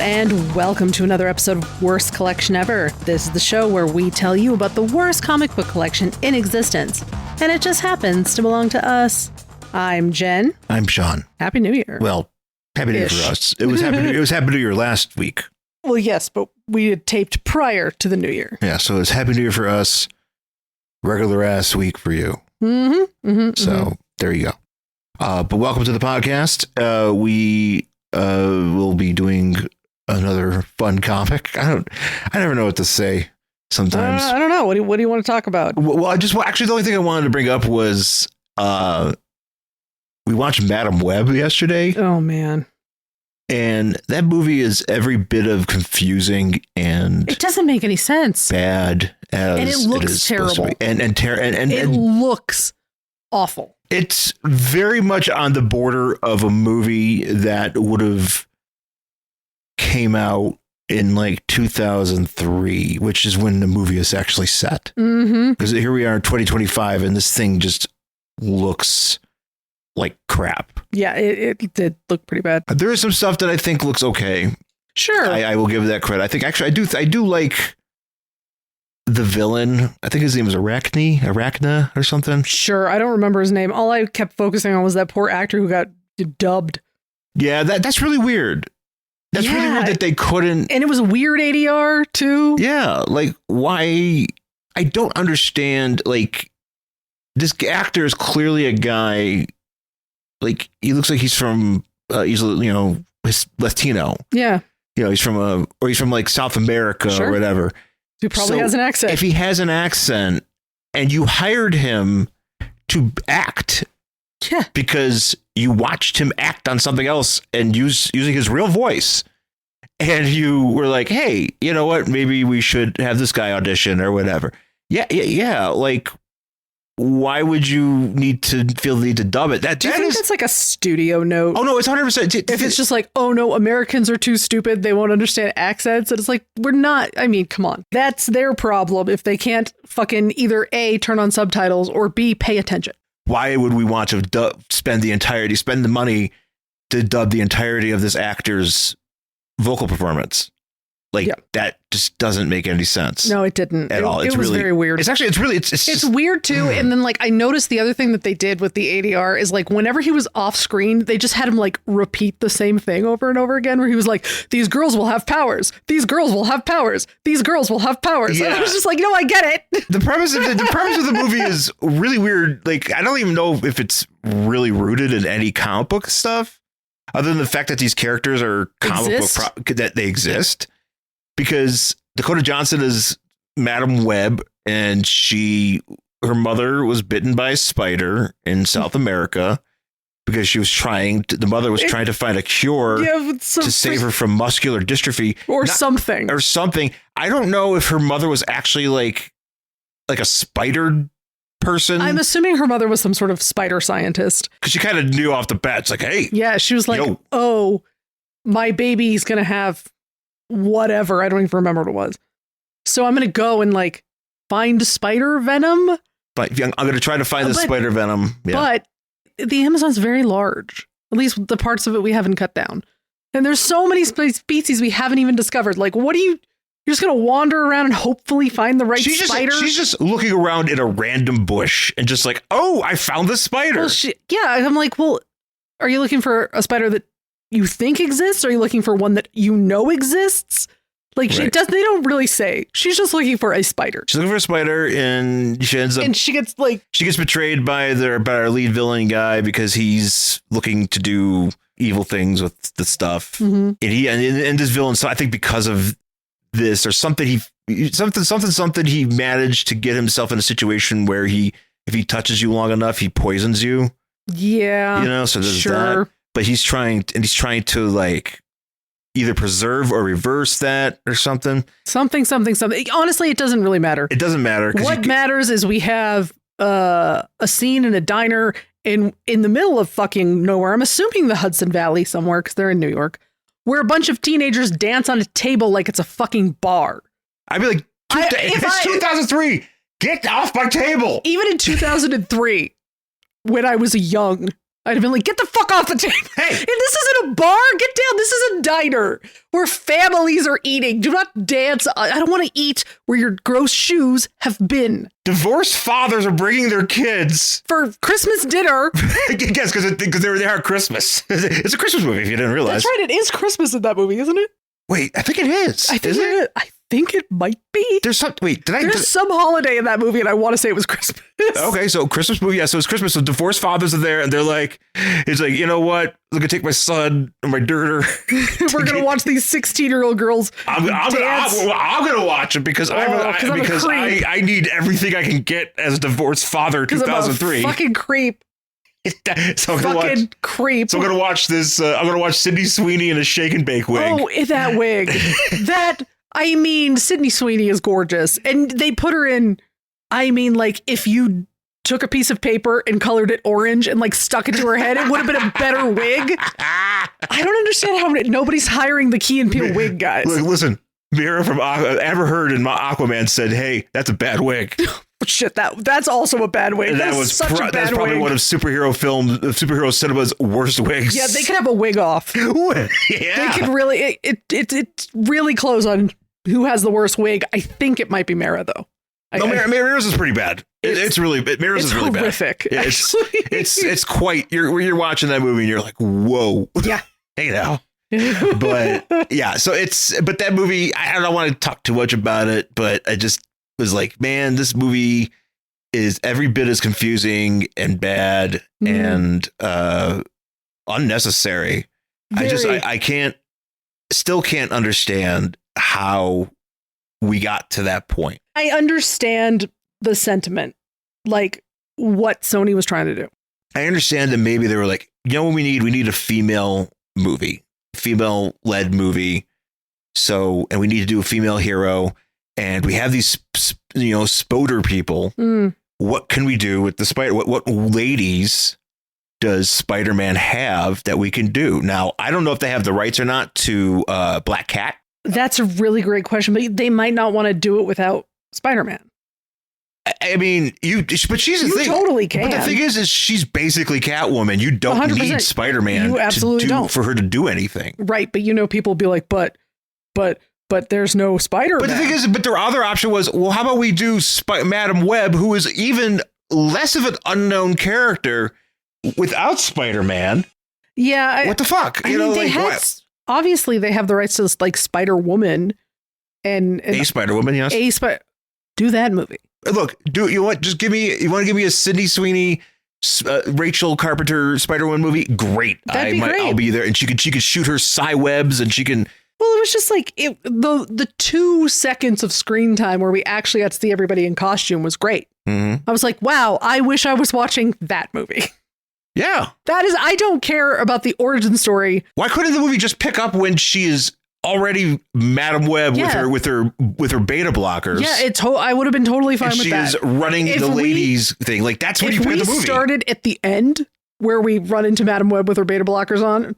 and welcome to another episode of Worst Collection Ever. This is the show where we tell you about the worst comic book collection in existence, and it just happens to belong to us. I'm Jen. I'm Sean. Happy New Year. Well, Happy New Year for us. It was Happy New Year last week. Well, yes, but we had taped prior to the New Year. Yeah, so it's Happy New Year for us, regular ass week for you. So there you go. But welcome to the podcast. We will be doing another fun comic. I never know what to say sometimes. I don't know. What do you want to talk about? Well, actually, the only thing I wanted to bring up was we watched Madam Web yesterday. Oh, man. And that movie is every bit of confusing and it doesn't make any sense. Bad as and it looks terrible. And it looks awful. It's very much on the border of a movie that would have came out in like 2003, which is when the movie is actually set. Because here we are in 2025 and this thing just looks like crap. Yeah, it did look pretty bad. There is some stuff that I think looks okay. Sure. I will give that credit. I think actually I do like the villain. I think his name is Arachna or something. Sure. I don't remember his name. All I kept focusing on was that poor actor who got dubbed. Yeah, that's really weird. That's really weird that they couldn't. And it was a weird ADR too. Yeah. Like why? I don't understand. Like this actor is clearly a guy. Like he looks like he's from, he's Latino. Yeah. He's from like South America or whatever. He probably has an accent. If he has an accent and you hired him to act because you watched him act on something else and using his real voice and you were like, hey, you know what? Maybe we should have this guy audition or whatever. Yeah. Like, why would you feel the need to dub it? Do you think that's like a studio note? Oh, no, it's 100%. If it's just like, oh, no, Americans are too stupid. They won't understand accents. And it's like, we're not. I mean, come on. That's their problem if they can't fucking either A, turn on subtitles or B, pay attention. Why would we want to spend the money to dub the entirety of this actor's vocal performance? Like that just doesn't make any sense. No, it didn't at all. It was very weird. It's weird too. And then like I noticed the other thing that they did with the ADR is like whenever he was off screen, they just had him like repeat the same thing over and over again. Where he was like, "These girls will have powers. These girls will have powers. These girls will have powers." Yeah. And I was just like, I get it. The premise of the movie is really weird. Like I don't even know if it's really rooted in any comic book stuff, other than the fact that these characters are comic book that they exist. Because Dakota Johnson is Madam Web, and her mother was bitten by a spider in South America because the mother was trying to find a cure to save her from muscular dystrophy or something. I don't know if her mother was actually like a spider person. I'm assuming her mother was some sort of spider scientist because she kind of knew off the bat. It's like, hey, yeah, she was like, oh, my baby's gonna have whatever. I don't even remember what it was. So I'm going to go and like find spider venom. But I'm going to try to find the spider venom. Yeah. But the Amazon's very large, at least the parts of it we haven't cut down. And there's so many species we haven't even discovered. Like, you're just going to wander around and hopefully find the right spider? She's just looking around in a random bush and just like, oh, I found the spider. Well, I'm like, well, are you looking for a spider that you think exists? Or are you looking for one that you know exists? Like they don't really say. She's just looking for a spider. She's looking for a spider and she ends up she gets betrayed by our lead villain guy because he's looking to do evil things with the stuff. And this villain, so I think because of this or something he managed to get himself in a situation where if he touches you long enough, he poisons you. Yeah. So there's that. But he's trying to like either preserve or reverse that or something. Something. Honestly, it doesn't really matter. It doesn't matter. What matters is we have a scene in a diner in the middle of fucking nowhere. I'm assuming the Hudson Valley somewhere because they're in New York, where a bunch of teenagers dance on a table like it's a fucking bar. I'd be like, it's 2003. Get off my table. Even in 2003, when I was young, I'd have been like, get the fuck off the table. Hey. And this isn't a bar. Get down. This is a diner where families are eating. Do not dance. I don't want to eat where your gross shoes have been. Divorced fathers are bringing their kids for Christmas dinner. Yes, because they are Christmas. It's a Christmas movie if you didn't realize. That's right. It is Christmas in that movie, isn't it? Wait, I think it is. I think it might be. There's some. Wait, there's some holiday in that movie, and I want to say it was Christmas. Okay, so Christmas movie. Yeah, so it's Christmas. So divorced fathers are there, and they're like, it's like, you know what? I'm gonna take my son or my daughter. We're gonna watch these 16-year-old girls. I'm gonna watch it because I need everything I can get as a divorced father. 2003. I'm a fucking creep. So I'm gonna creep. So I'm gonna watch this. I'm gonna watch Sydney Sweeney in a shake and bake wig. Oh, that wig. I mean, Sydney Sweeney is gorgeous, and they put her in. I mean, like if you took a piece of paper and colored it orange and like stuck it to her head, it would have been a better wig. I don't understand how nobody's hiring the Key and Peele wig guys. Look, listen, Mira from Amber Heard and Aquaman said, "Hey, that's a bad wig." Shit, that's also a bad wig. That's probably one of superhero cinema's worst wigs. Yeah, they could have a wig off. Yeah, they could really. It's really close on who has the worst wig. I think it might be Mara though. No, Mira's is pretty bad. Mira's is really horrific, bad. It's quite. You're watching that movie and you're like, whoa. Yeah. Hey now. But yeah, but that movie, I don't want to talk too much about it, but I just was like, man, this movie is every bit as confusing and bad and unnecessary. Very. I still can't understand how we got to that point. I understand the sentiment, like what Sony was trying to do. I understand that maybe they were like, you know what we need a female led movie. So, and we need to do a female hero. And we have these, spoder people. What can we do with the Spider? What ladies does Spider-Man have that we can do? Now, I don't know if they have the rights or not to Black Cat. That's a really great question, but they might not want to do it without Spider-Man. I mean, but she's the thing. You totally can. But the thing is she's basically Catwoman. You don't 100%. Need Spider-Man for her to do anything. Right, but people be like, but there's no Spider-Man. But the thing is, their other option was, well, how about we do Madam Web, who is even less of an unknown character without Spider-Man? Yeah. What the fuck? Obviously, they have the rights to like Spider-Woman and a Spider-Woman, yes. Do that movie. Look, you want to give me a Sydney Sweeney, Rachel Carpenter Spider-Woman movie? Great. Great. I'll be there, and she could shoot her psi webs, and she can. Well, it was just like the 2 seconds of screen time where we actually got to see everybody in costume was great. Mm-hmm. I was like, wow, I wish I was watching that movie. Yeah. I don't care about the origin story. Why couldn't the movie just pick up when she is already Madam Web with her beta blockers? Yeah, I would have been totally fine with that. She is running the ladies thing. Like, that's when you play the movie. If we started at the end where we run into Madam Web with her beta blockers on,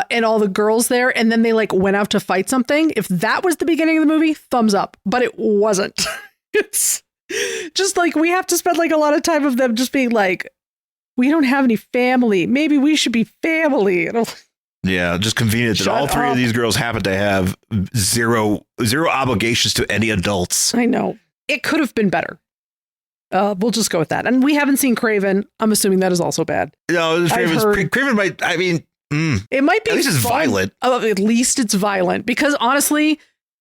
and all the girls there, and then they like went out to fight something. If that was the beginning of the movie, thumbs up. But it wasn't. It's just like we have to spend like a lot of time of them just being like, we don't have any family. Maybe we should be family. Yeah, just convenient that all 3 of these girls happen to have zero obligations to any adults. I know. It could have been better. We'll just go with that. And we haven't seen Craven. I'm assuming that is also bad. No, Craven might, I mean... It might be. At least it's violent. At least it's violent, because honestly,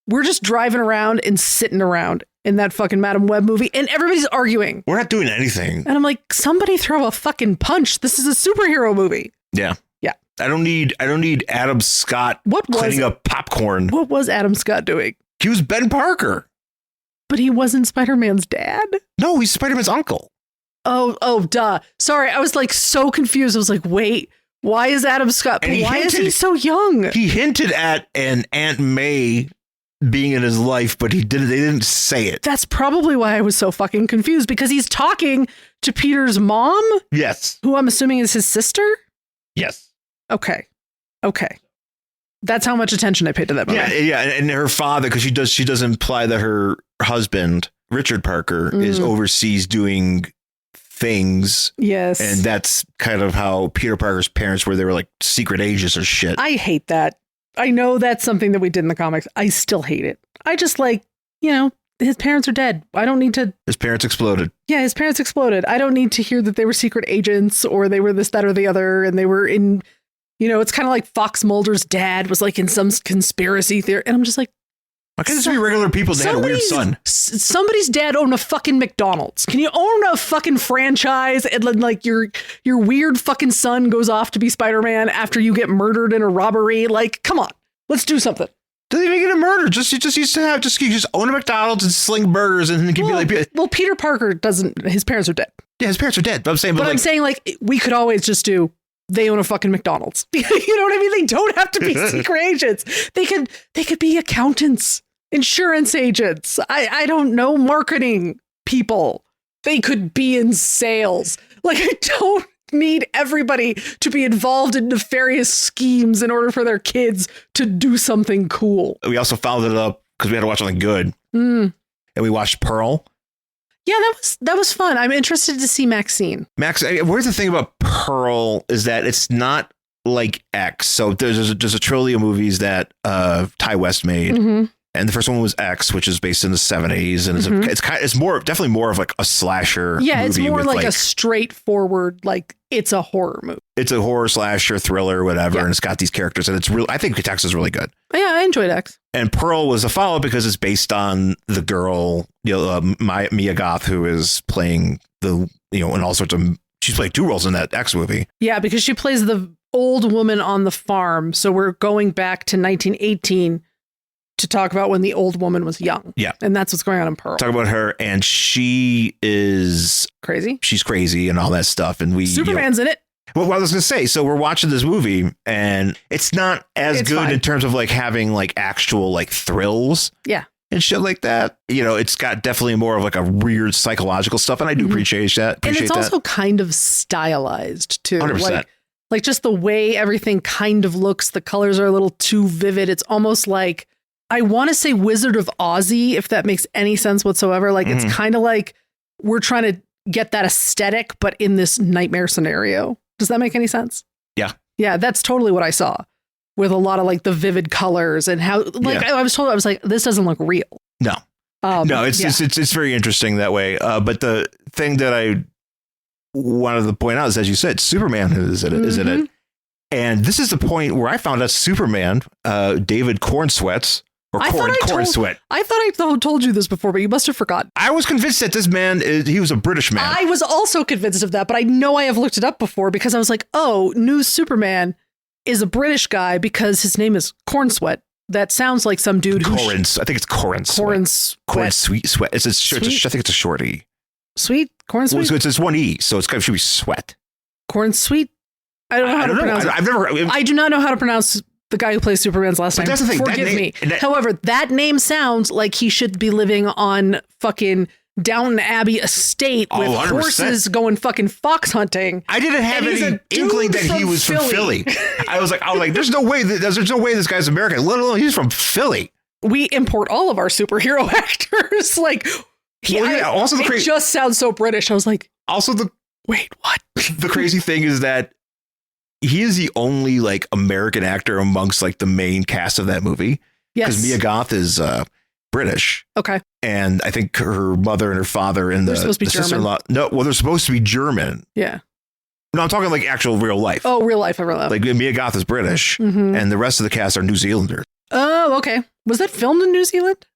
we're just driving around and sitting around in that fucking Madam Web movie, and everybody's arguing. We're not doing anything. And I'm like, somebody throw a fucking punch. This is a superhero movie. Yeah. I don't need Adam Scott cleaning up popcorn. What was Adam Scott doing? He was Ben Parker. But he wasn't Spider-Man's dad? No, he's Spider-Man's uncle. Oh, duh. Sorry, I was like so confused. I was like, wait. Why is Adam Scott? Why is he so young? He hinted at an Aunt May being in his life, but they didn't say it. That's probably why I was so fucking confused, because he's talking to Peter's mom. Yes. Who I'm assuming is his sister. Yes. Okay. That's how much attention I paid to that movie. Yeah. And her father, because she does imply that her husband, Richard Parker, is overseas doing things. Yes. And that's kind of how Peter Parker's parents were. They were like secret agents or shit. I hate that. I know that's something that we did in the comics. I still hate it. I just his parents are dead. I don't need to. His parents exploded. Yeah, his parents exploded. I don't need to hear that they were secret agents or they were this, that, or the other. And they were in, it's kind of like Fox Mulder's dad was like in some conspiracy theory. And I'm just like, why can't this be regular people that had a weird son? Somebody's dad owned a fucking McDonald's. Can you own a fucking franchise and then like your weird fucking son goes off to be Spider-Man after you get murdered in a robbery? Like, come on, let's do something. Doesn't even get a murder. Just used to have just own a McDonald's and sling burgers and then it can be like. Well, Peter Parker doesn't. His parents are dead. Yeah, his parents are dead. But I'm saying like we could always just do. They own a fucking McDonald's. You know what I mean? They don't have to be secret agents. They could be accountants, insurance agents. I don't know, marketing people. They could be in sales. Like, I don't need everybody to be involved in nefarious schemes in order for their kids to do something cool. We also followed it up because we had to watch something good. And we watched Pearl. Yeah, that was fun. I'm interested to see Maxine. Where's the thing about Pearl is that it's not like X. So there's a trilogy of movies that Ty West made. Mm-hmm. And the first one was X, which is based in the 70s, and it's definitely more of like a slasher. Yeah, movie it's more like a straightforward, like it's a horror movie. It's a horror slasher thriller, whatever, and it's got these characters, and it's real. I think X is really good. Yeah, I enjoyed X. And Pearl was a follow-up because it's based on the girl, Mia Goth, who is playing in all sorts of. She's played two roles in that X movie. Yeah, because she plays the old woman on the farm. So we're going back to 1918. To talk about when the old woman was young. Yeah. And that's what's going on in Pearl. Talk about her, and she is crazy. She's crazy and all that stuff. And Superman's in it. Well, I was going to say, so we're watching this movie and it's not as good fine. In terms of like having like actual like thrills. Yeah. And shit like that. It's got definitely more of like a weird psychological stuff. And I do appreciate that. And it's also kind of stylized too. 100%. Like just the way everything kind of looks. The colors are a little too vivid. It's almost like, I want to say Wizard of Ozzy, if that makes any sense whatsoever. Like, it's kind of like we're trying to get that aesthetic, but in this nightmare scenario. Does that make any sense? Yeah. Yeah, that's totally what I saw with a lot of like the vivid colors and how I was told, I was like, this doesn't look real. No, it's very interesting that way. But the thing that I wanted to point out is, as you said, Superman is in it. And this is the point where I found out Superman, David Cornsweet. I thought I told you this before, but you must have forgotten. I was convinced that this man, he was a British man. I was also convinced of that, but I know I have looked it up before because I was like, oh, new Superman is a British guy because his name is Cornsweet. That sounds like some dude who... I think it's Cornsweet. Cornsweet. I think it's a shorty. Sweet? Cornsweet? Well, it's one E, so it should be sweat. Cornsweet? I don't know how to pronounce it. I do not know how to pronounce the guy who plays Superman's last name. That's the thing. Forgive me. However, that name sounds like he should be living on fucking Downton Abbey estate with 100%. Horses going fucking fox hunting. I didn't have any inkling that he was from Philly. I was like, there's no way this guy's American, let alone he's from Philly. We import all of our superhero actors. Like, it just sounds so British. I was like, wait, what? The crazy thing is that he is the only like American actor amongst like the main cast of that movie. Yes. Because Mia Goth is British. Okay. And I think her mother and her father and the sister-in-law. No, well, they're supposed to be German. Yeah. No, I'm talking like actual real life. Oh, real life. Like Mia Goth is British and the rest of the cast are New Zealanders. Oh, okay. Was that filmed in New Zealand?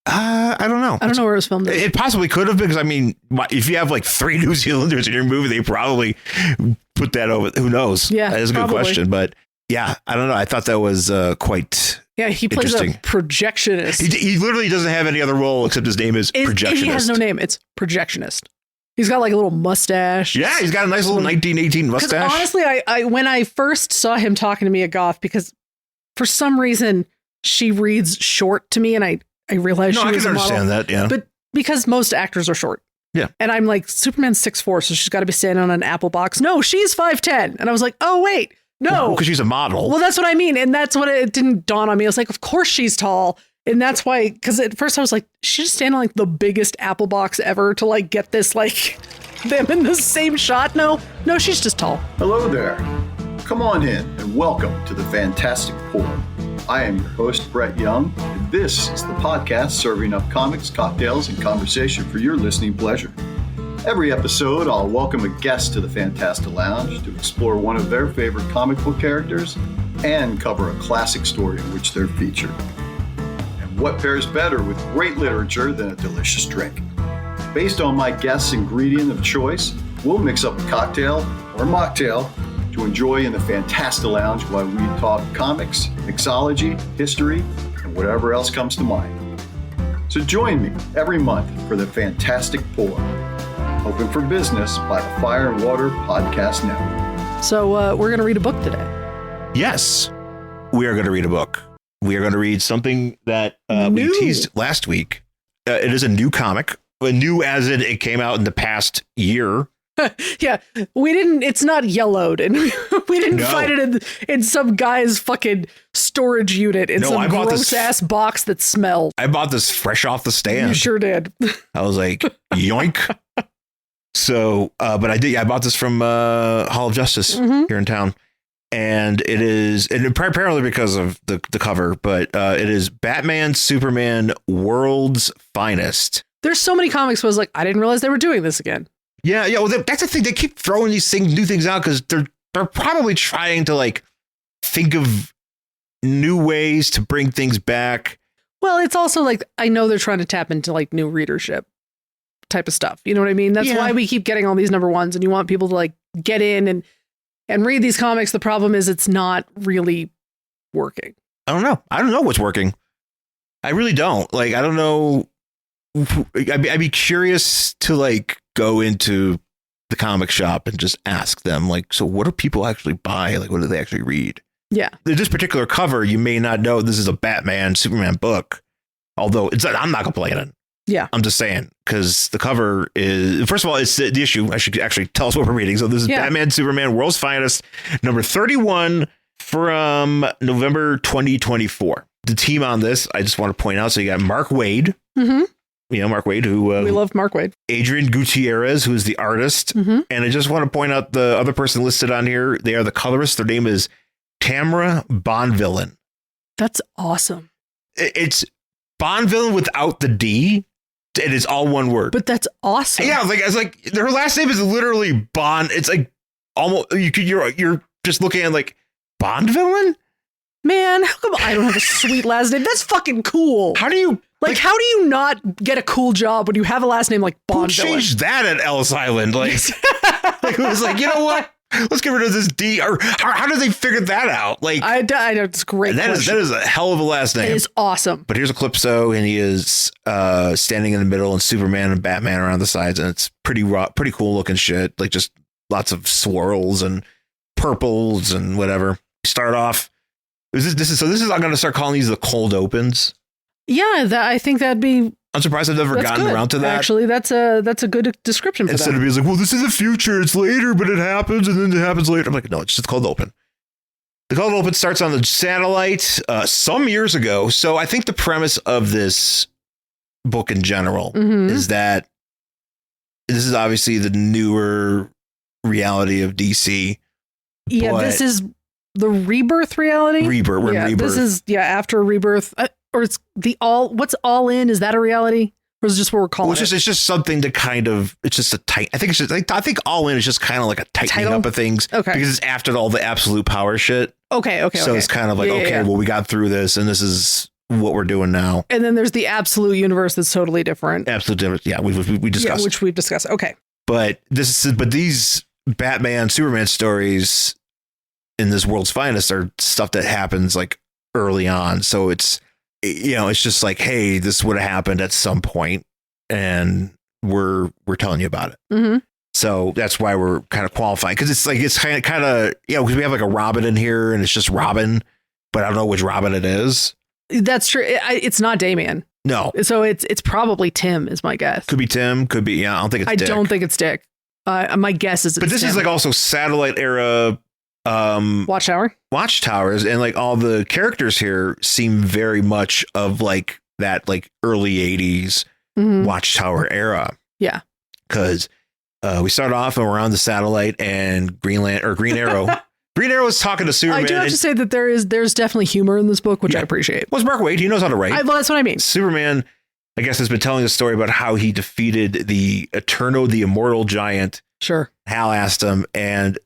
I don't know. I don't know where it was filmed. It possibly could have, because I mean, if you have like 3 New Zealanders in your movie, they probably put that over. Who knows? Yeah, that is a good question. But yeah, I don't know. I thought that was quite. Yeah, he plays a projectionist. He literally doesn't have any other role except his name is projectionist. He has no name. It's projectionist. He's got like a little mustache. Yeah, he's got a nice little 1918 mustache. Honestly, I when I first saw him talking to Mia Goth, because for some reason she reads short to me, and I realized she was a model. I can understand that, yeah. But because most actors are short. Yeah. And I'm like, Superman's 6'4", so she's got to be standing on an apple box. No, she's 5'10". And I was like, oh, wait, no. Because she's a model. Well, that's what I mean. And that's what it didn't dawn on me. I was like, of course she's tall. And that's why, because at first I was like, she's just standing on like the biggest apple box ever to like get this like them in the same shot. No, she's just tall. Hello there. Come on in and welcome to the Fantastic Pour. I am your host, Brett Young, and this is the podcast serving up comics, cocktails, and conversation for your listening pleasure. Every episode, I'll welcome a guest to the Fantastic Lounge to explore one of their favorite comic book characters and cover a classic story in which they're featured. And what pairs better with great literature than a delicious drink? Based on my guest's ingredient of choice, we'll mix up a cocktail or mocktail to enjoy in the Fantastic Lounge while we talk comics, mixology, history, and whatever else comes to mind. So join me every month for the Fantastic Pour, open for business by the Fire and Water Podcast Network. So we're going to read a book today. Yes, we are going to read a book. We are going to read something that we teased last week. It is a new comic, new as in it came out in the past year. Yeah, it's not yellowed, and we didn't find it in some guy's fucking storage unit in some gross ass box that smelled. I bought this fresh off the stand. You sure did. I was like, yoink. So, but I did. I bought this from Hall of Justice here in town, and it is, and primarily because of the cover, but it is Batman, Superman, World's Finest. There's so many comics where I was like, I didn't realize they were doing this again. Yeah. Well, that's the thing. They keep throwing these new things out because they're probably trying to like think of new ways to bring things back. Well, it's also like, I know they're trying to tap into like new readership type of stuff. You know what I mean? That's why we keep getting all these number ones, and you want people to like get in and read these comics. The problem is it's not really working. I don't know what's working. I really don't. Like, I don't know. I'd be curious to like go into the comic shop and just ask them, like, so what do people actually buy? Like, what do they actually read? Yeah. This particular cover, you may not know this is a Batman Superman book, although I'm not complaining. Yeah. I'm just saying, because the cover is, first of all, it's the issue. I should actually tell us what we're reading. So this is Batman, Superman, World's Finest, number 31 from November 2024. The team on this, I just want to point out. So you got Mark Waid. Mm-hmm. You know, Mark Waid, who we love Mark Waid. Adrian Gutierrez, who is the artist. Mm-hmm. And I just want to point out the other person listed on here. They are the colorist. Their name is Tamara Bonvillain. That's awesome. It's Bonvillain without the D. It is all one word. But that's awesome. Yeah, it's like her last name is literally Bond. It's like almost you're just looking at like Bonvillain. Man, how come I don't have a sweet last name? That's fucking cool. How do you how do you not get a cool job when you have a last name like Bonvillain? Who changed that at Ellis Island? Like, like it was like, you know what? Let's get rid of this D. Or how did they figure that out? Like, I know, it's great. That is a hell of a last name. It is awesome. But here's Eclipso, and he is standing in the middle, and Superman and Batman are on the sides, and it's pretty cool looking shit. Like just lots of swirls and purples and whatever. Start off. This is I'm going to start calling these the cold opens. Yeah, I think that'd be. I'm surprised I've never gotten around to that. Actually, that's a good description for that. Instead of being like, well, this is the future, it's later, but it happens, and then it happens later. I'm like, no, it's just cold open. The cold open starts on the satellite some years ago. So I think the premise of this book in general is that this is obviously the newer reality of DC. Yeah, this is the rebirth reality. We're in rebirth. This is after rebirth. Or it's what's all in? Is that a reality? Or is it just what we're calling it? It's just something to kind of, it's just a tight, I think all in is just kind of like a tightening up of things. Okay. Because it's after all the absolute power shit. Okay. So it's kind of like, well, we got through this and this is what we're doing now. And then there's the absolute universe that's totally different. Absolute different. Yeah. We discussed. Yeah, which we've discussed. Okay. But these Batman, Superman stories in this World's Finest are stuff that happens like early on. So it's just like, hey, this would have happened at some point, and we're telling you about it. Mm-hmm. So that's why we're kind of qualified, because it's kind of because we have like a Robin in here, and it's just Robin, but I don't know which Robin it is. That's true. It's not Damian. No. So it's probably Tim, is my guess. Could be Tim. Could be. Yeah, I don't think it's Dick. I don't think it's Dick. My guess is. But this is like also satellite era. Watchtowers, and like all the characters here seem very much of like that like early 80s Watchtower era. Yeah. Because We start off and we're on the satellite and Green Arrow. Green Arrow is talking to Superman. I do have to say that there's definitely humor in this book, which I appreciate. Well, it's Mark Waid. He knows how to write. Well, that's what I mean. Superman, I guess, has been telling a story about how he defeated the immortal giant. Sure. Hal asked him, and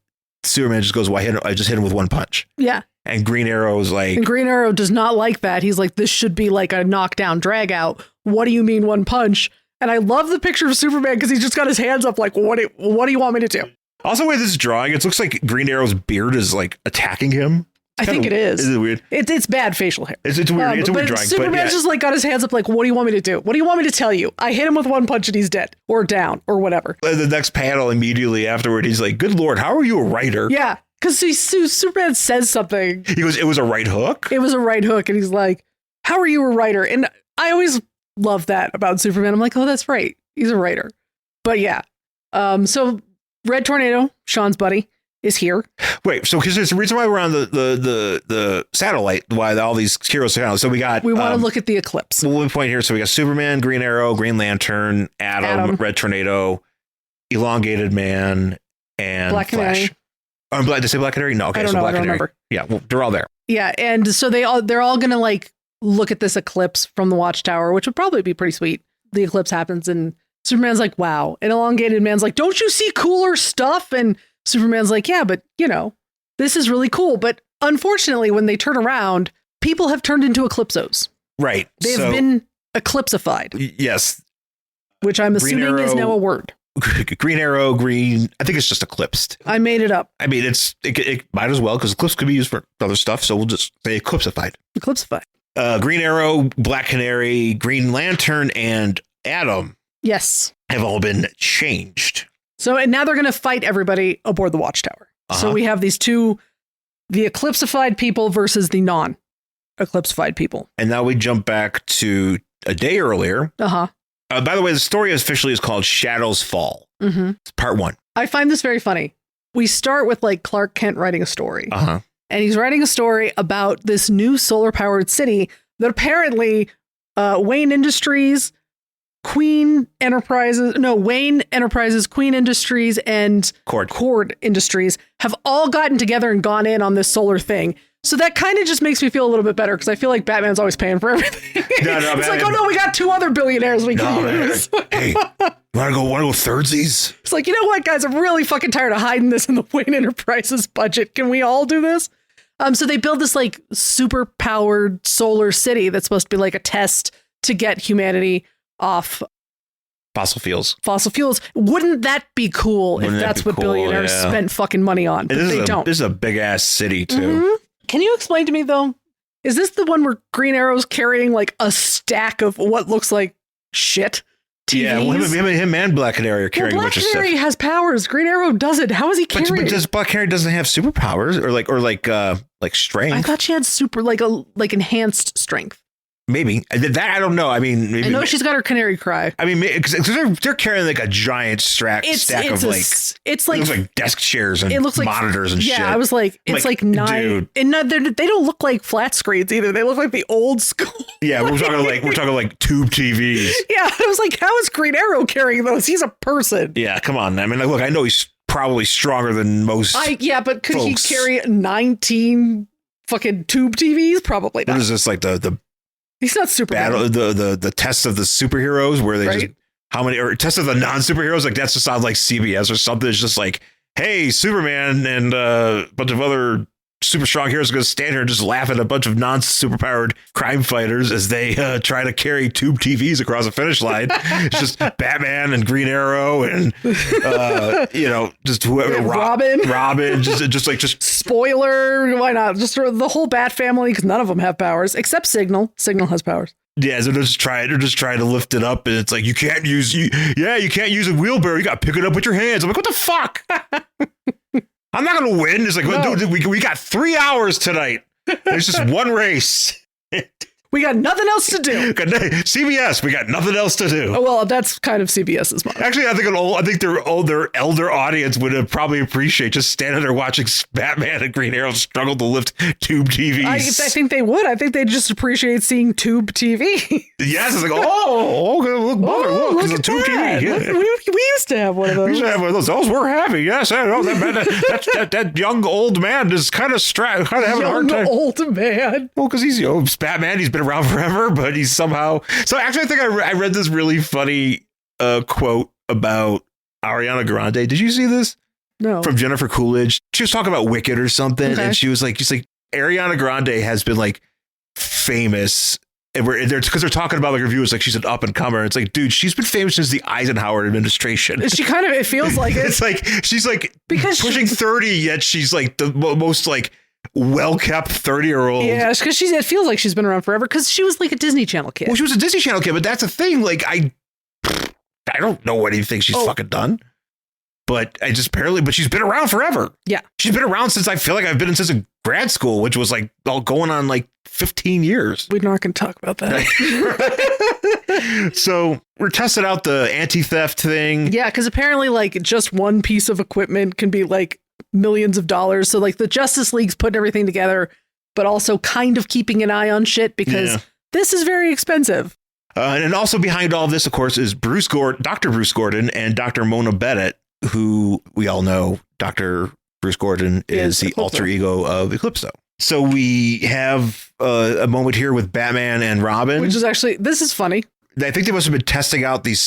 Superman just goes, well, I just hit him with one punch. Yeah. And Green Arrow is like... And Green Arrow does not like that. He's like, this should be like a knockdown, drag out. What do you mean one punch? And I love the picture of Superman because he's just got his hands up like, what do you want me to do? Also, the way this is drawing, it looks like Green Arrow's beard is like attacking him. I think it is. Is it weird? It's bad facial hair. It's weird. It's a weird drawing. Superman's just like got his hands up like, what do you want me to do? What do you want me to tell you? I hit him with one punch and he's dead or down or whatever. The next panel immediately afterward, he's like, good Lord, how are you a writer? Yeah, because Superman says something. He goes, it was a right hook? It was a right hook. And he's like, how are you a writer? And I always love that about Superman. I'm like, oh, that's right. He's a writer. But yeah. So Red Tornado, Sean's buddy, is here. Wait, so because there's a reason why we're on the satellite, why all these heroes are. So we want to look at the eclipse. One point here. So we got Superman, Green Arrow, Green Lantern, Atom. Red Tornado, Elongated Man, and Black Flash. Canary. Did I say Black Canary? No, okay. I don't so know, Black I don't Canary. remember. Yeah, well, they're all there. Yeah, and so they're all gonna like look at this eclipse from the Watchtower, which would probably be pretty sweet. The eclipse happens and Superman's like, wow. And Elongated Man's like, don't you see cooler stuff? And Superman's like, yeah, but this is really cool. But unfortunately, when they turn around, people have turned into Eclipsos. Right. They've been eclipsified. Yes. Which I'm assuming is now a word. Green Arrow, green. I think it's just eclipsed. I made it up. I mean, it might as well because eclipse could be used for other stuff. So we'll just say eclipsified. Eclipsified. Green Arrow, Black Canary, Green Lantern, and Atom. Yes. Have all been changed. So and now they're going to fight everybody aboard the Watchtower. So we have these two, the eclipsified people versus the non-eclipsified people. And now we jump back to a day earlier. By the way, the story officially is called Shadows Fall. Mm-hmm. It's part 1. I find this very funny. We start with like Clark Kent writing a story. And he's writing a story about this new solar-powered city that apparently Wayne Enterprises, Queen Enterprises, Queen Industries, and Cord Industries have all gotten together and gone in on this solar thing. So that kind of just makes me feel a little bit better because I feel like Batman's always paying for everything. It's like, oh no, we got 2 other billionaires we can use. Hey, wanna go thirdsies? It's like, you know what, guys? I'm really fucking tired of hiding this in the Wayne Enterprises budget. Can we all do this? So they build this like super powered solar city that's supposed to be like a test to get humanity off fossil fuels. Wouldn't that be cool if that's what billionaires spent fucking money on? But they don't. This is a big ass city too. Mm-hmm. Can you explain to me though? Is this the one where Green Arrow's carrying like a stack of what looks like shit? TVs? Yeah, well, him and Black Canary are carrying a bunch of stuff. Black Canary has powers. Green Arrow doesn't. How is he carrying? But Black Canary doesn't have superpowers or like strength. I thought she had like enhanced strength. Maybe that I don't know. I mean, maybe, I know she's got her canary cry. I mean, because they're carrying like a giant stack of it's like it looks like desk chairs and monitors and shit. Yeah, I was like, it's like 9. Dude. And no, they don't look like flat screens either. They look like the old school. Yeah, we're talking like tube TVs. Yeah, I was like, how is Green Arrow carrying those? He's a person. Yeah, come on. I mean, look, I know he's probably stronger than most. But could he carry 19 fucking tube TVs? Probably not. What is this like the He's not super battle the test of the superheroes where they just how many or test of the non-superheroes, like that's just on like CBS or something. It's just like, hey, Superman and a bunch of other super strong heroes are going to stand here and just laugh at a bunch of non-superpowered crime fighters as they try to carry tube TVs across the finish line. It's just Batman and Green Arrow and just whoever, Robin, just spoiler. Why not? Just the whole Bat family, because none of them have powers except Signal. Signal has powers. Yeah, so they're just trying to lift it up, and it's like you can't use a wheelbarrow. You got to pick it up with your hands. I'm like, what the fuck? I'm not going to win. It's like, dude, we got 3 hours tonight. There's just one race. We We got nothing else to do. CBS, we got nothing else to do. Oh, well, that's kind of CBS's model. Actually, I think their elder audience would probably appreciate just standing there watching Batman and Green Arrow struggle to lift tube TVs. I think they would. I think they just appreciate seeing tube TV. Yes, it's like, look, it's a tube TV. Yeah. We used to have one of those. We used to have one of those. Those were happy. Yes, I know that young old man is kind of having a hard time. Young old man. Well, because he's Batman. He's been around forever, but he's somehow. So actually, I think I read this really funny quote about Ariana Grande. Did you see this? No. From Jennifer Coolidge. She was talking about Wicked or something, and she was like, Ariana Grande has been like famous. And because they're talking about like reviews, like she's an up and comer. It's like, dude, she's been famous since the Eisenhower administration. She kind of, it feels like it. It's like she's like because pushing 30, yet she's like the most like well-kept 30-year-old. Yeah, because it feels like she's been around forever because she was like a Disney Channel kid. Well, she was a Disney Channel kid, but that's the thing. Like I don't know anything she's fucking done. But but she's been around forever. Yeah. She's been around since I feel like I've been since grad school, which was like all going on like 15 years. We're not going to talk about that. So we're testing out the anti-theft thing. Yeah, because apparently like just one piece of equipment can be like millions of dollars. So like the Justice League's putting everything together, but also kind of keeping an eye on shit because this is very expensive. And also behind all of this, of course, is Dr. Bruce Gordon and Dr. Mona Bennett, who we all know Dr. Bruce Gordon is the alter ego of Eclipso. So we have a moment here with Batman and Robin. Which is actually, this is funny. I think they must have been testing out these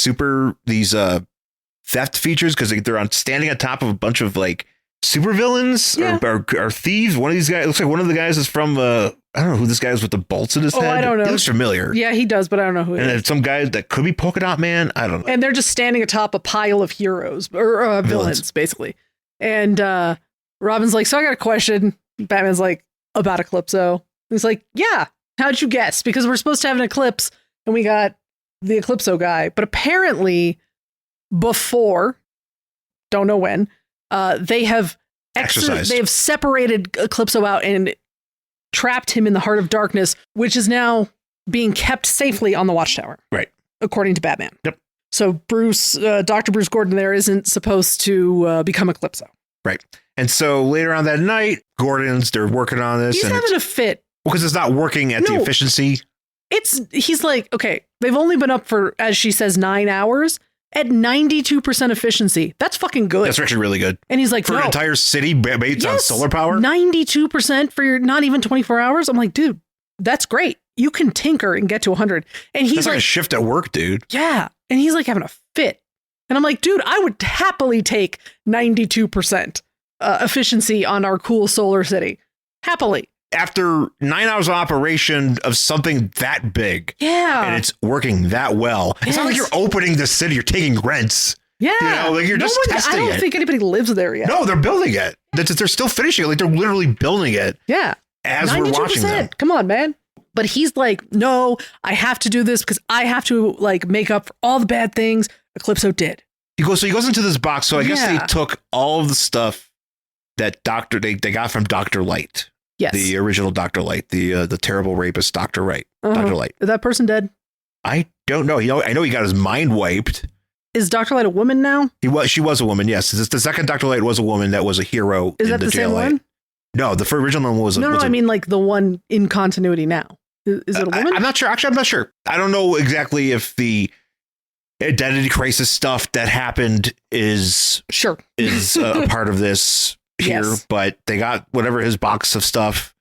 theft features because they're standing on top of a bunch of like super villains or thieves. One of these guys looks like one of the guys is from I don't know who this guy is with the bolts in his head. I don't know. He looks familiar. Yeah, he does, but I don't know who he is. And then some guy that could be Polka Dot Man. I don't know. And they're just standing atop a pile of heroes or villains, basically. And Robin's like, so I got a question. Batman's like, about Eclipso. And he's like, yeah, how'd you guess? Because we're supposed to have an eclipse and we got the Eclipso guy. But apparently before, don't know when, they have exercised. They have separated Eclipso out and trapped him in the heart of darkness, which is now being kept safely on the Watchtower. Right. According to Batman. Yep. So Dr. Bruce Gordon there isn't supposed to become Eclipso. Right. And so later on that night, they're working on this. He's having a fit. Because it's not working at the efficiency. He's like, okay, they've only been up for, as she says, 9 hours at 92% efficiency. That's fucking good. That's actually really good. And he's like, for an entire city based on solar power? 92% for your not even 24 hours. I'm like, dude, that's great. You can tinker and get to 100. And he's like a shift at work, dude. Yeah. And he's like having a fit. And I'm like, dude, I would happily take 92% efficiency on our cool solar city. Happily. After 9 hours of operation of something that big. Yeah. And it's working that well. It's not like you're opening the city, you're taking rents. Yeah. You know, like you're just testing it. I don't think anybody lives there yet. No, they're building it. They're still finishing it. Like they're literally building it. Yeah. As 92%. We're watching them. Come on, man. But he's like, no, I have to do this because I have to like make up for all the bad things Eclipso did. He goes into this box. So I guess they took all of the stuff that they got from Dr. Light. Yes. The original Dr. Light, the terrible rapist, Dr. Light. Dr. Light. Is that person dead? I don't know. I know he got his mind wiped. Is Dr. Light a woman now? She was a woman, yes. The second Dr. Light was a woman that was a hero. Is that the same one? No, the original one was No, I mean like the one in continuity now. Is it a woman? I'm not sure. Actually, I'm not sure. I don't know exactly if the identity crisis stuff that happened is a part of this here, but they got whatever his box of stuff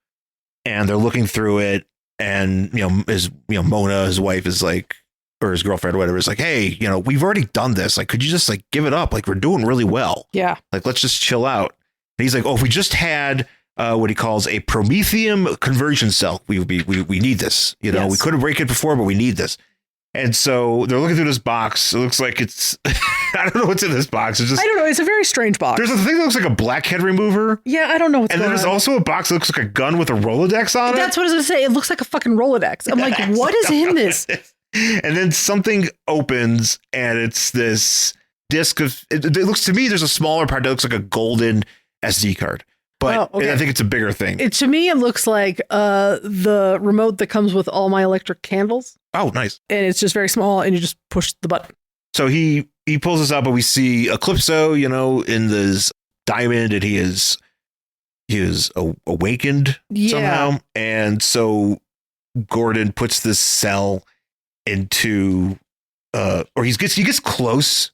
and they're looking through it. And, Mona, his wife is like, or his girlfriend or whatever is like, hey, we've already done this. Like, could you just like give it up? Like, we're doing really well. Yeah. Like, let's just chill out. And he's like, oh, if we just had what he calls a Prometheum conversion cell, we need this. We couldn't break it before, but we need this. And so they're looking through this box. It looks like it's, I don't know what's in this box. I don't know. It's a very strange box. There's a thing that looks like a blackhead remover. Yeah, I don't know what's going on. And then there's also a box that looks like a gun with a Rolodex on it. That's what I was going to say. It looks like a fucking Rolodex. I'm like, what is in this? And then something opens and it's this disc of, it looks to me, there's a smaller part that looks like a golden SD card. But I think it's a bigger thing. To me, it looks like the remote that comes with all my electric candles. Oh, nice. And it's just very small, and you just push the button. So he pulls this up, and we see Eclipso, in this diamond, and he is awakened somehow. And so Gordon puts this cell into, or he gets close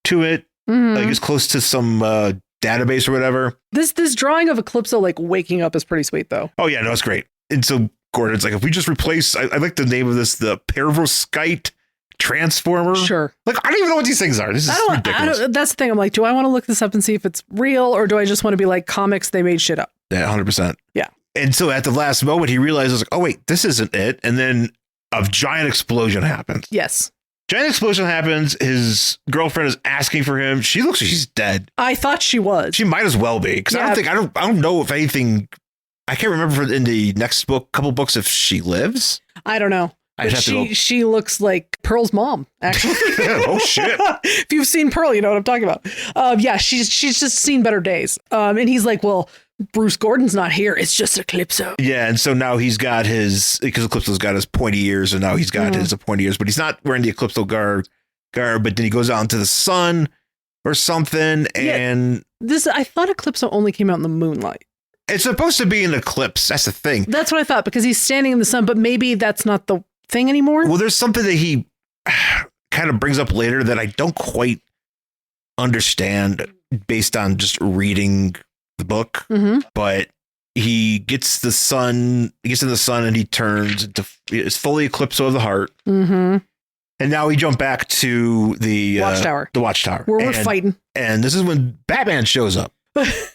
to it. Mm-hmm. Like it's close to some database or whatever. This drawing of Eclipso like waking up is pretty sweet, though. Oh yeah, no, it's great. And so Gordon's like, if we just replace, I like the name of this, the perovskite transformer. Sure. Like, I don't even know what these things are. This is ridiculous. That's the thing. I'm like, do I want to look this up and see if it's real, or do I just want to be like, comics, they made shit up? Yeah, 100%. Yeah. And so at the last moment, he realizes, like, oh wait, this isn't it. And then a giant explosion happens. Yes. Giant explosion happens. His girlfriend is asking for him. She looks like she's dead. I thought she was. She might as well be, because I don't know if anything. I can't remember in the next couple books if she lives. I don't know. She looks like Pearl's mom, actually. Oh shit! If you've seen Pearl, you know what I'm talking about. Yeah, she's just seen better days. And he's like, well, Bruce Gordon's not here. It's just Eclipso. Yeah, and so now he's got because Eclipso's got his pointy ears, and now he's got his pointy ears, but he's not wearing the Eclipso garb. But then he goes out into the sun or something, and I thought Eclipso only came out in the moonlight. It's supposed to be an eclipse. That's the thing. That's what I thought, because he's standing in the sun, but maybe that's not the thing anymore. Well, there's something that he kind of brings up later that I don't quite understand based on just reading the book. Mm-hmm. But he gets in the sun and he turns into, it's fully Eclipso of the heart. Mm-hmm. And now we jump back to the Watchtower. Where we're fighting. And this is when Batman shows up.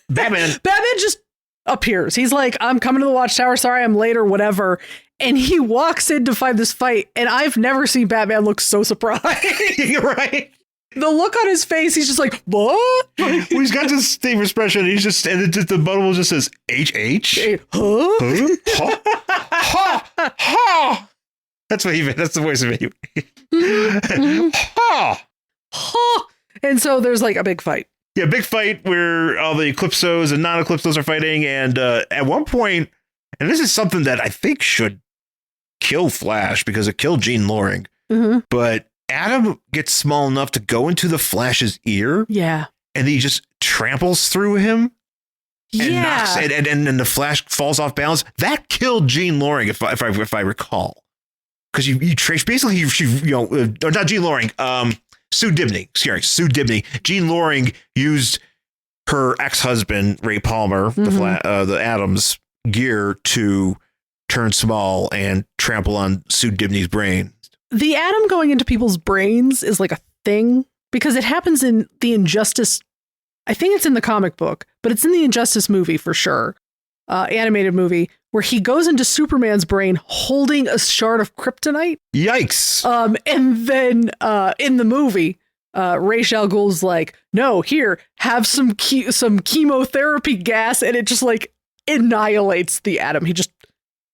Batman just appears. He's like, I'm coming to the Watchtower. Sorry, I'm late or whatever. And he walks in to find this fight. And I've never seen Batman look so surprised. You're right. The look on his face, he's just like, what? Well, he's got this same expression. And the bubble just says, H-H? Huh? Huh? Ha! Ha! That's what he meant. That's the voice of it. Ha! Ha! And so there's like a big fight. Yeah, big fight where all the Eclipsos and non-Eclipsos are fighting. And at one point, and this is something that I think should kill Flash because it killed Jean Loring. Mm-hmm. But Adam gets small enough to go into the Flash's ear. Yeah. And he just tramples through him. And knocks, and the Flash falls off balance. That killed Jean Loring, if I recall. Because you trace basically, or not Jean Loring, Sue Dibney. Sue Dibney. Jean Loring used her ex-husband, Ray Palmer, the Adams gear to turn small and trample on Sue Dibney's brain. The Atom going into people's brains is like a thing because it happens in the Injustice. I think it's in the comic book, but it's in the Injustice movie for sure. Animated movie where he goes into Superman's brain holding a shard of kryptonite. Yikes. And then in the movie, Ra's al Ghul's like, no, here, have some chemotherapy gas. And it just like annihilates the Atom. He just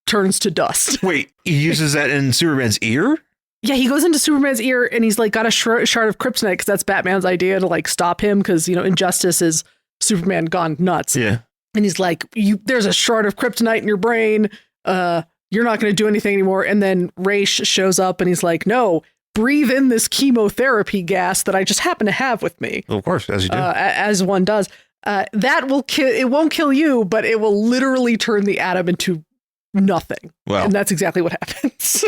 turns to dust. Wait, he uses that in Superman's ear? Yeah, he goes into Superman's ear and he's like got a shard of kryptonite because that's Batman's idea to like stop him because, Injustice is Superman gone nuts. Yeah. And he's like, there's a shard of kryptonite in your brain. You're not going to do anything anymore. And then Ra's shows up and he's like, no, breathe in this chemotherapy gas that I just happen to have with me. Well, of course, as you do. As one does. That will kill. It won't kill you, but it will literally turn the Atom into nothing. Well, and that's exactly what happens.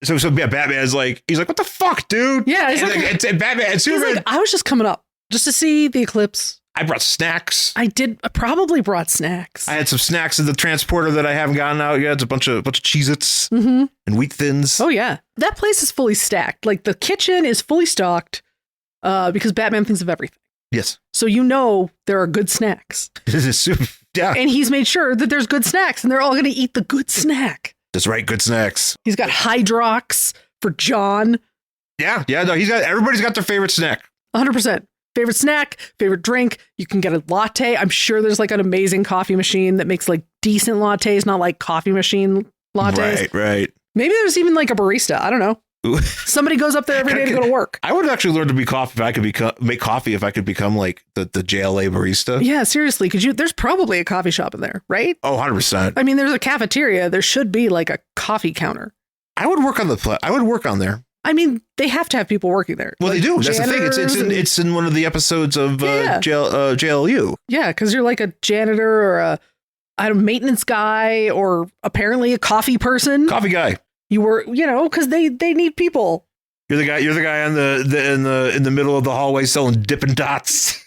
So yeah, Batman's like, he's like, what the fuck, dude? Yeah. And Batman and Superman. Like, I was just coming up just to see the eclipse. I brought snacks. I probably brought snacks. I had some snacks in the transporter that I haven't gotten out yet. It's a bunch of Cheez-Its and Wheat Thins. Oh yeah. That place is fully stacked. Like the kitchen is fully stocked because Batman thinks of everything. Yes. So there are good snacks. This is super. Yeah. And he's made sure that there's good snacks and they're all going to eat the good snack. That's right. Good snacks. He's got Hydrox for John. Yeah. Yeah. No, everybody's got their favorite snack. 100%. Favorite snack, favorite drink. You can get a latte. I'm sure there's like an amazing coffee machine that makes like decent lattes, not like coffee machine lattes. Right. Maybe there's even like a barista. I don't know. Somebody goes up there every day to go to work. I would actually learn to be coffee if I could make coffee if I could become like the JLA barista. Yeah, seriously. There's probably a coffee shop in there, right? Oh, 100%. I mean, there's a cafeteria. There should be like a coffee counter. I would work on there. I mean, they have to have people working there. Well, they do. That's the thing. It's in one of the episodes of JLU. Yeah, because you're like a janitor or a maintenance guy or apparently a coffee person. Coffee guy. You were, because they need people. You're the guy on in the middle of the hallway selling Dippin Dots.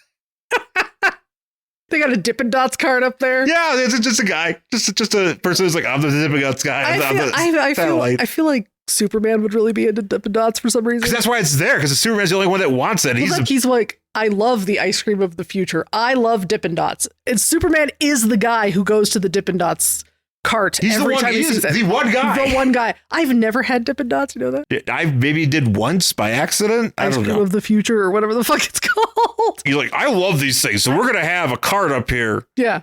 They got a Dippin Dots card up there. Yeah, it's just a guy, just a person who's like, I'm the Dippin Dots guy. I feel like Superman would really be into Dippin Dots for some reason. Because that's why it's there. Because Superman's the only one that wants it. He's like, I love the ice cream of the future. I love Dippin Dots. And Superman is the guy who goes to the Dippin Dots cart. He's every time he sees it. The one guy. The one guy. I've never had Dippin Dots. You know that? I maybe did once by accident. I don't know. Ice cream of the future or whatever the fuck it's called. He's like, I love these things, so we're gonna have a cart up here. Yeah.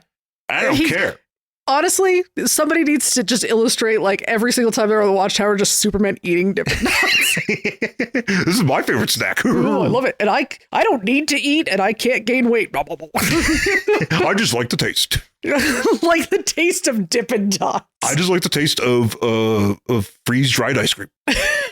I don't care. Honestly, somebody needs to just illustrate like every single time they're on the Watchtower, just Superman eating Dippin Dots. This is my favorite snack. Ooh, I love it. And I don't need to eat and I can't gain weight. I just like the taste. Like the taste of Dippin Dots. I just like the taste of freeze-dried ice cream.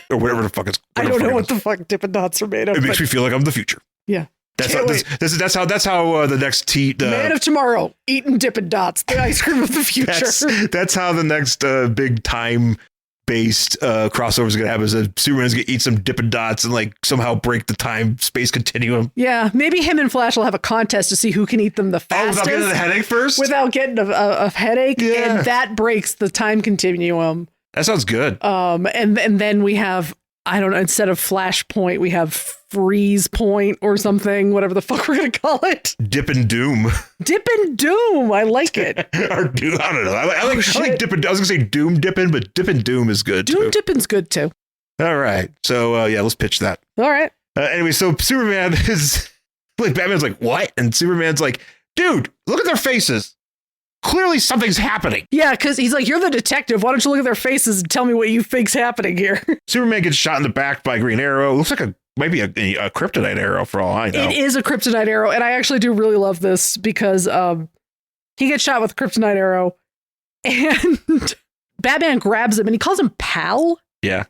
Or whatever the fuck it's. I don't know what the fuck Dippin Dots are made of. It makes me feel like I'm the future. Yeah. That's how the next Man of Tomorrow eating Dippin Dots, the ice cream of the future. That's how the next big time-based crossover is gonna happen. Is that Superman's gonna eat some Dippin Dots and like somehow break the time-space continuum. Yeah, maybe him and Flash will have a contest to see who can eat them the fastest. Without getting a headache first. Without getting a headache, yeah. And that breaks the time continuum. That sounds good. And then we have, I don't know, instead of Flashpoint, we have Freeze Point or something, whatever the fuck we're going to call it. Dippin' Doom. Dippin' Doom. I like it. Or Doom. I don't know. I like Dippin'. I was going to say Doom Dippin', but Dippin' Doom is good Doom Dippin's good too. All right. So, let's pitch that. All right. Anyway, so Superman is like, Batman's like, what? And Superman's like, dude, look at their faces. Clearly something's happening. Yeah, because he's like, you're the detective. Why don't you look at their faces and tell me what you think's happening here? Superman gets shot in the back by Green Arrow. Looks like might be a kryptonite arrow for all I know. It is a kryptonite arrow. And I actually do really love this because he gets shot with a kryptonite arrow and Batman grabs him and he calls him pal. Yeah.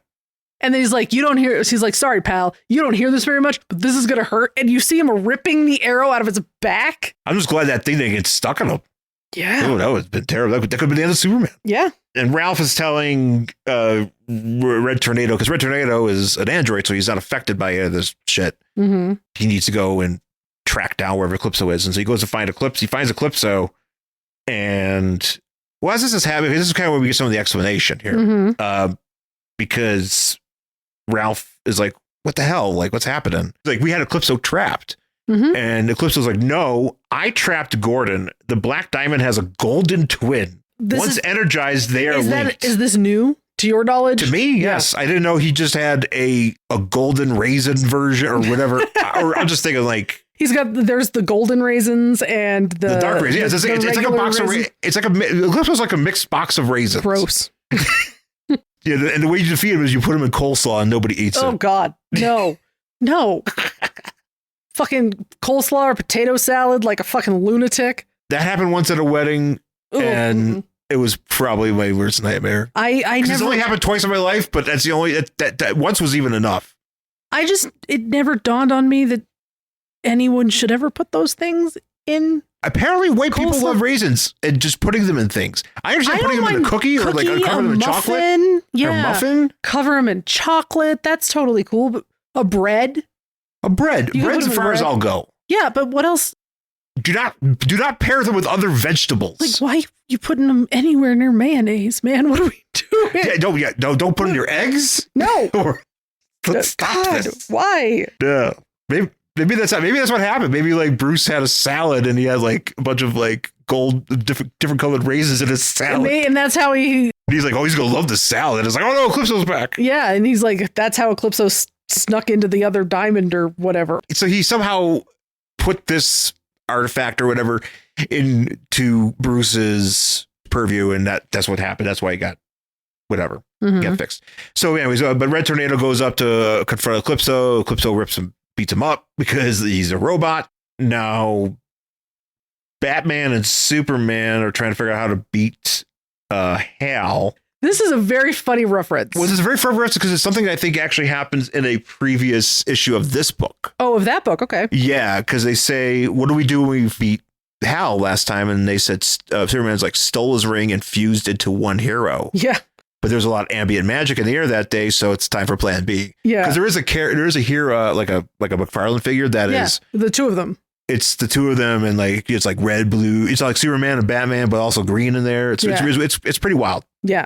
And then he's like, you don't hear. He's like, sorry, pal. You don't hear this very much, but this is going to hurt. And you see him ripping the arrow out of his back. I'm just glad that thing didn't get stuck in him. Yeah. Oh, that would have been terrible. That could have been the end of Superman. Yeah. And Ralph is telling Red Tornado, because Red Tornado is an android, so he's not affected by any of this shit. Mm-hmm. He needs to go and track down wherever Eclipso is. And so he goes to find Eclipse. He finds Eclipso. And well, as this is happening, this is kind of where we get some of the explanation here. Mm-hmm. Because Ralph is like, what the hell? Like, what's happening? Like, we had Eclipso trapped. Mm-hmm. And Eclipso's like, no, I trapped Gordon. The Black Diamond has a golden twin. Once energized, they are linked. Is this new to your knowledge? To me, yes. I didn't know he just had a golden raisin version or whatever. Or I'm just thinking like there's the golden raisins and the dark raisins. Yeah, it's like a box of raisins. It's like Eclipso's like a mixed box of raisins. Gross. Yeah, and the way you defeat him is you put him in coleslaw and nobody eats it. Oh God, no. Fucking coleslaw or potato salad like a fucking lunatic. That happened once at a wedding. Ooh. And it was probably my worst nightmare. I never. It's only happened twice in my life, but that's the only that once was even enough. It never dawned on me that anyone should ever put those things in. Apparently, white people love raisins and just putting them in things. I understand putting them in a cookie or like cover them in chocolate. Yeah, or a muffin. Cover them in chocolate. That's totally cool. But a bread. Bread's as far as I'll go. Yeah, but what else? Do not pair them with other vegetables. Like, why are you putting them anywhere near mayonnaise, man? What are we doing? Don't put them in your eggs. No. Let's stop this. Why? Yeah. Maybe that's what happened. Maybe like Bruce had a salad and he had like a bunch of like gold different colored raisins in his salad. And that's how he's like, oh, he's gonna love the salad. It's like, oh no, Eclipso's back. Yeah, and he's like, that's how Eclipso snuck into the other diamond or whatever. So he somehow put this artifact or whatever into Bruce's purview, and that's what happened. That's why he got whatever. get fixed. So anyways, but Red Tornado goes up to confront Eclipso. Eclipso rips him, beats him up because he's a robot. Now, Batman and Superman are trying to figure out how to beat Hal. This is a very funny reference. Well, this is a very funny reference because it's something that I think actually happens in a previous issue of this book. Oh, of that book. Okay. Yeah, because they say, what do we do when we beat Hal last time? And they said Superman's like stole his ring and fused into one hero. Yeah. But there's a lot of ambient magic in the air that day, so it's time for Plan B. Yeah. Because there is a hero, like a McFarlane figure that is the two of them. It's the two of them, and like it's like red, blue. It's like Superman and Batman, but also green in there. It's pretty wild. Yeah.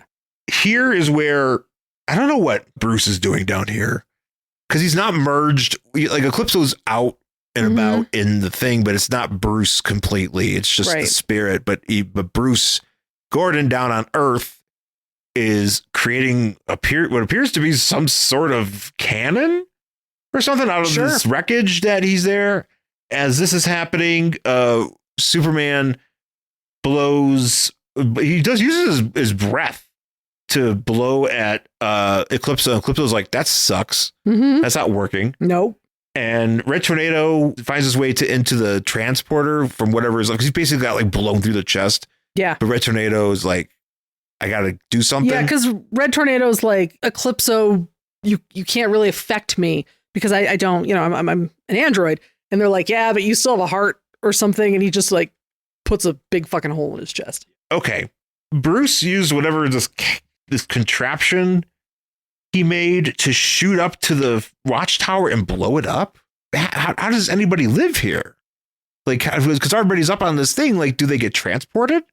Here is where I don't know what Bruce is doing down here because he's not merged. Like Eclipso's out and about in the thing, but it's not Bruce completely. It's just the spirit. But Bruce Gordon down on Earth is creating what appears to be some sort of cannon or something out of this wreckage that he's there. As this is happening, Superman blows. He uses his breath to blow at Eclipso. Eclipso's like, that sucks. That's not working. Nope. And Red Tornado finds his way into the transporter from whatever is like. He's basically got like blown through the chest. Yeah. But Red Tornado is like, I got to do something. Yeah, because Red Tornado's like, Eclipso, you can't really affect me because I don't, I'm an android. And they're like, yeah, but you still have a heart or something. And he just like puts a big fucking hole in his chest. Okay. Bruce used whatever this contraption he made to shoot up to the Watchtower and blow it up. How does anybody live here? Like, because everybody's up on this thing. Like, do they get transported?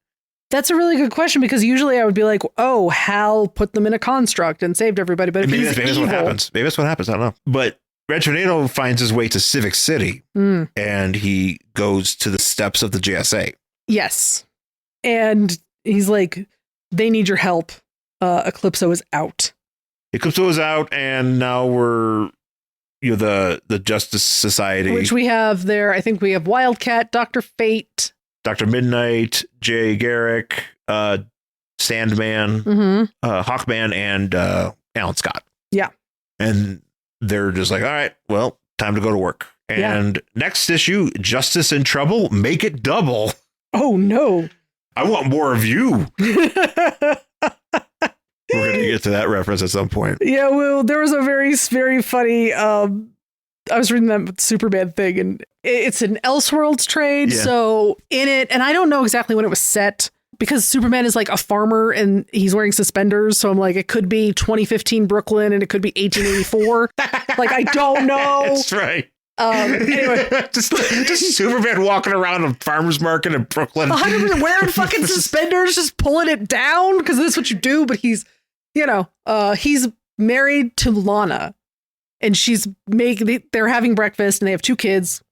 That's a really good question, because usually I would be like, oh, Hal put them in a construct and saved everybody. But maybe that's what happens. Maybe that's what happens. I don't know. But Red Tornado finds his way to Civic City and he goes to the steps of the JSA. Yes. And he's like, they need your help. Eclipso is out. Eclipso is out, and now we're, the Justice Society. Which we have there. I think we have Wildcat, Dr. Fate, Dr. Midnight, Jay Garrick, Sandman, Hawkman, and Alan Scott. Yeah. And they're just like, all right, well, time to go to work. And next issue, Justice in Trouble, make it double. Oh, no. I want more of you. We're going to get to that reference at some point. Yeah, well, there was a very, very funny, I was reading that Superman thing, and it's an Elseworlds trade. Yeah. So in it, and I don't know exactly when it was set, because Superman is like a farmer and he's wearing suspenders. So I'm like, it could be 2015 Brooklyn and it could be 1884. Like, I don't know. That's right. Anyway, just Superman walking around a farmer's market in Brooklyn, 100% wearing fucking suspenders, just pulling it down because that's what you do. But he's, he's married to Lana, and they're having breakfast, and they have 2 kids,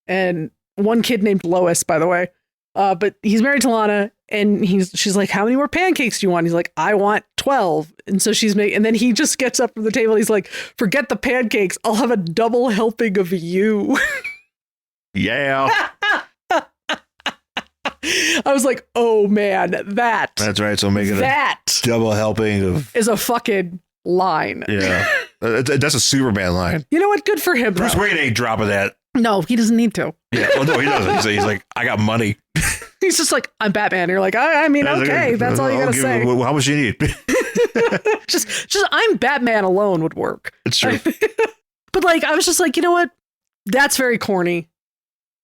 and one kid named Lois, by the way. But he's married to Lana, and she's like, how many more pancakes do you want? He's like, I want 12. And so and then he just gets up from the table. He's like, forget the pancakes. I'll have a double helping of you. Yeah. I was like, oh man, that's right. So making a double helping of is a fucking line. Yeah. That's a Superman line. You know what? Good for him. Bruce Wayne ain't dropping that. No, he doesn't need to. Yeah. Well, no, he doesn't. He's like, I got money. He's just like, I'm Batman. You're like, I mean, okay, that's all you gotta say. How much you need? just I'm Batman alone would work. It's true. But like, I was just like, you know what? That's very corny,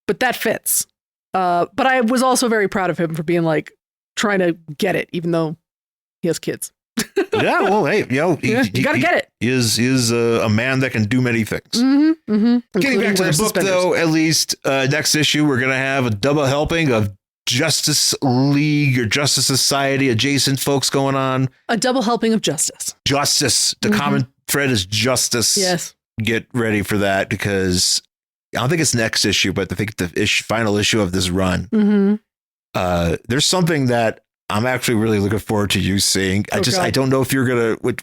but that fits. But I was also very proud of him for being like trying to get it, even though he has kids. Yeah, well, hey, you gotta get it. He is a man that can do many things. Getting back to the book, though, at least next issue, we're gonna have a double helping of Justice League or Justice Society adjacent folks going on. A double helping of justice. Justice. The common thread is justice. Yes. Get ready for that, because I don't think it's next issue, but I think the final issue of this run. There's something that I'm actually really looking forward to you seeing. I don't know if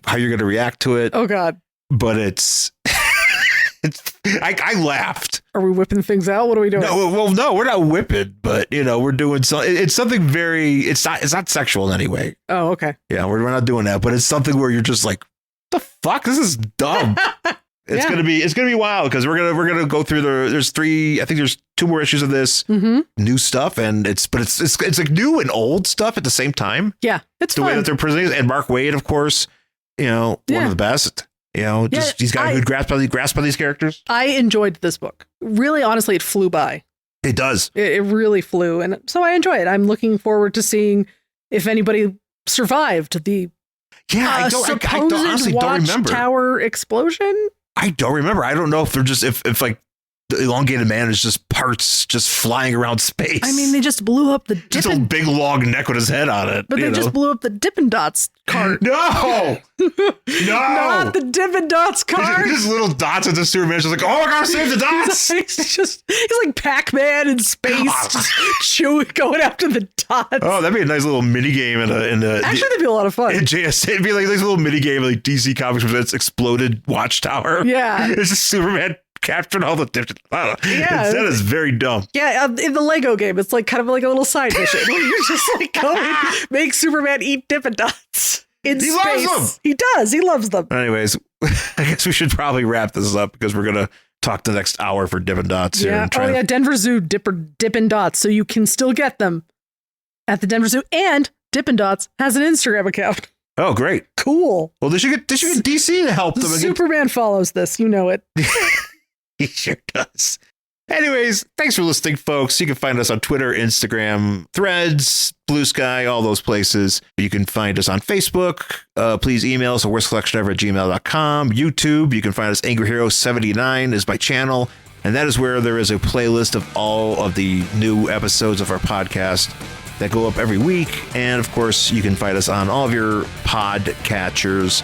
how you're gonna react to it. Oh God. But it's I laughed. Are we whipping things out? What are we doing? No, we're not whipping, but we're doing something. It's something very. It's not sexual in any way. Oh, okay. Yeah, we're not doing that, but it's something where you're just like, the fuck, this is dumb. It's gonna be wild because we're gonna go through there's 2 more issues of this new stuff, and it's like new and old stuff at the same time. Yeah, it's the way that they're presenting, and Mark Waid, of course, one of the best. He's got a good grasp on these characters. I enjoyed this book. Really, honestly, it flew by. It does. It really flew, and so I enjoy it. I'm looking forward to seeing if anybody survived the I honestly don't remember. Watchtower explosion. I don't remember. I don't know if they're just if like the elongated man is just parts just flying around space. I mean, they just blew up the just a big long neck with his head on it. But they just blew up the Dippin Dots cart. No, not the Dippin Dots cart. Just little dots at the Superman. Just like, oh, I gotta save the dots. he's like Pac-Man in space, just going after the dots. Oh, that'd be a nice little mini game in the. Actually, that'd be a lot of fun. In JS, it'd be like this little mini game like DC Comics presents Exploded Watchtower. Yeah, it's just Superman capturing all the different. That is very dumb. Yeah, in the Lego game, it's like kind of like a little side mission where you just like go and make Superman eat Dippin Dots in space. Loves them. He does. He loves them. Anyways, I guess we should probably wrap this up because we're gonna talk the next hour for Dippin Dots. Yeah. Denver Zoo Dippin Dots, so you can still get them at the Denver Zoo, and Dippin Dots has an Instagram account. Oh, great! Cool. Well, they should get DC to help them. Superman follows this. You know it. He sure does. Anyways, thanks for listening, folks. You can find us on Twitter, Instagram, Threads, Blue Sky, all those places. You can find us on Facebook. Please email us at worstcollectionever@gmail.com. YouTube, you can find us Angry Hero 79 is my channel. And that is where there is a playlist of all of the new episodes of our podcast that go up every week. And of course, you can find us on all of your pod catchers.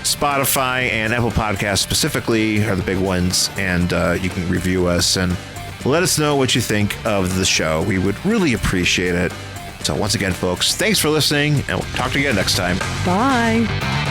Spotify and Apple Podcasts specifically are the big ones, and you can review us and let us know what you think of the show. We would really appreciate it. So once again, folks, thanks for listening, and we'll talk to you again next time. Bye.